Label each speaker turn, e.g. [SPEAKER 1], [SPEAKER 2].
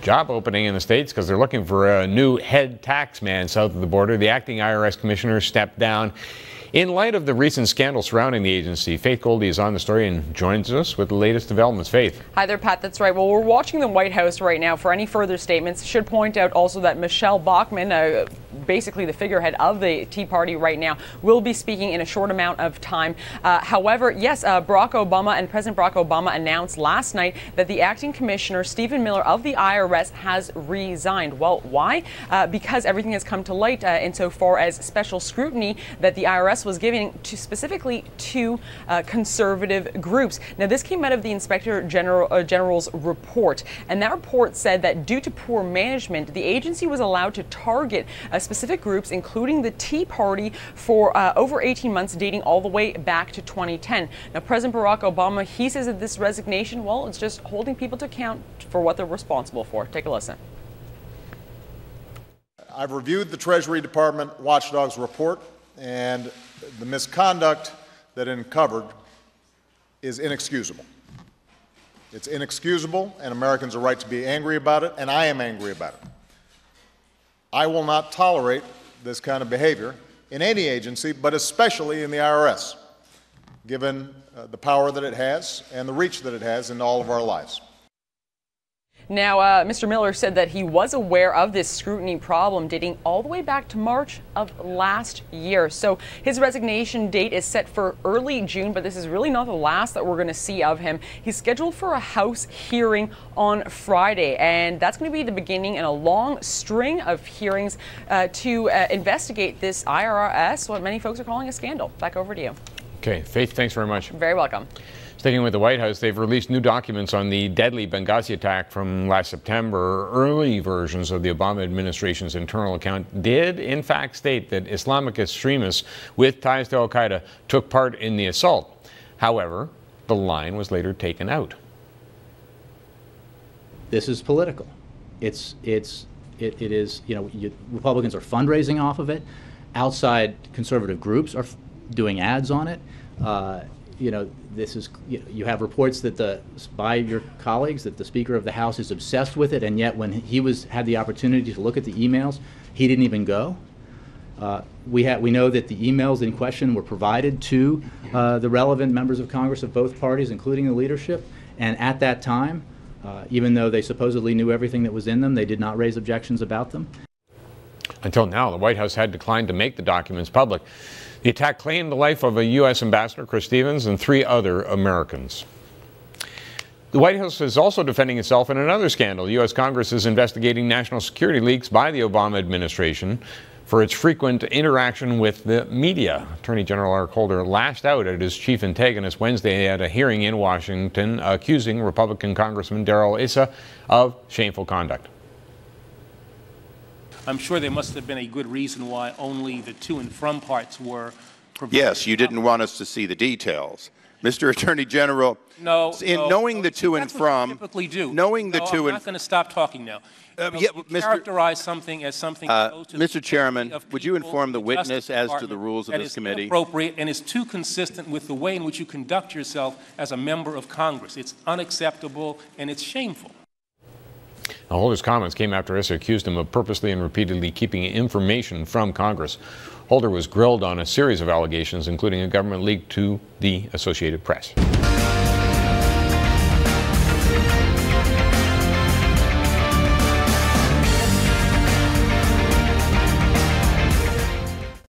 [SPEAKER 1] job opening in the States because they're looking for a new head tax man south of the border. The acting IRS commissioner stepped down in light of the recent scandal surrounding the agency. Faith Goldie is on the story and joins us with the latest developments. Faith.
[SPEAKER 2] Hi there, Pat. That's right. Well, we're watching the White House right now for any further statements. Should point out also that Michelle Bachmann, basically the figurehead of the Tea Party right now, will be speaking in a short amount of time. However, yes, Barack Obama and President Barack Obama announced last night that the acting commissioner, Stephen Miller of the IRS, has resigned. Well, why? Because everything has come to light insofar as special scrutiny that the IRS was giving to specifically to conservative groups. Now, this came out of the Inspector General's report, and that report said that due to poor management, the agency was allowed to target specific groups, including the Tea Party, for over 18 months, dating all the way back to 2010. Now, President Barack Obama, he says that this resignation, well, it's just holding people to account for what they're responsible for. Take a listen.
[SPEAKER 3] I've reviewed the Treasury Department watchdog's report, and the misconduct that it uncovered is inexcusable. It's inexcusable, and Americans are right to be angry about it, and I am angry about it. I will not tolerate this kind of behavior in any agency, but especially in the IRS, given the power that it has and the reach that it has in all of our lives.
[SPEAKER 2] Now, Mr. Miller said that he was aware of this scrutiny problem dating all the way back to March of last year. So his resignation date is set for early June, but this is really not the last that we're going to see of him. He's scheduled for a House hearing on Friday, and that's going to be the beginning in a long string of hearings to investigate this IRS, what many folks are calling a scandal. Back over to you.
[SPEAKER 1] Okay, Faith, thanks very much.
[SPEAKER 2] Very welcome.
[SPEAKER 1] Sticking with the White House, they've released new documents on the deadly Benghazi attack from last September. Early versions of the Obama administration's internal account did, in fact, state that Islamic extremists with ties to al-Qaeda took part in the assault. However, the line was later taken out.
[SPEAKER 4] This is political. It is, you know, Republicans are fundraising off of it. Outside conservative groups are doing ads on it. You know, this is, you have reports that by your colleagues that the Speaker of the House is obsessed with it, and yet when he had the opportunity to look at the emails, he didn't even go. We know that the emails in question were provided to the relevant members of Congress of both parties, including the leadership, and at that time, even though they supposedly knew everything that was in them, they did not raise objections about them.
[SPEAKER 1] Until now, the White House had declined to make the documents public. The attack claimed the life of a U.S. ambassador, Chris Stevens, and 3 other Americans. The White House is also defending itself in another scandal. U.S. Congress is investigating national security leaks by the Obama administration for its frequent interaction with the media. Attorney General Eric Holder lashed out at his chief antagonist Wednesday at a hearing in Washington, accusing Republican Congressman Darrell Issa of shameful conduct.
[SPEAKER 5] I'm sure there must have been a good reason why only the to and from parts were provided.
[SPEAKER 6] Yes, you didn't want us to see the details. Mr. Attorney General, knowing the to and from,
[SPEAKER 5] typically do.
[SPEAKER 6] knowing the to and...
[SPEAKER 5] I'm not going to stop talking now. Characterize something as something...
[SPEAKER 6] Mr. Chairman, would you inform the witness as to the rules of this committee?
[SPEAKER 5] That is inappropriate and is too consistent with the way in which you conduct yourself as a member of Congress. It's unacceptable and it's shameful.
[SPEAKER 1] Now, Holder's comments came after Issa accused him of purposely and repeatedly keeping information from Congress. Holder was grilled on a series of allegations, including a government leak to the Associated Press.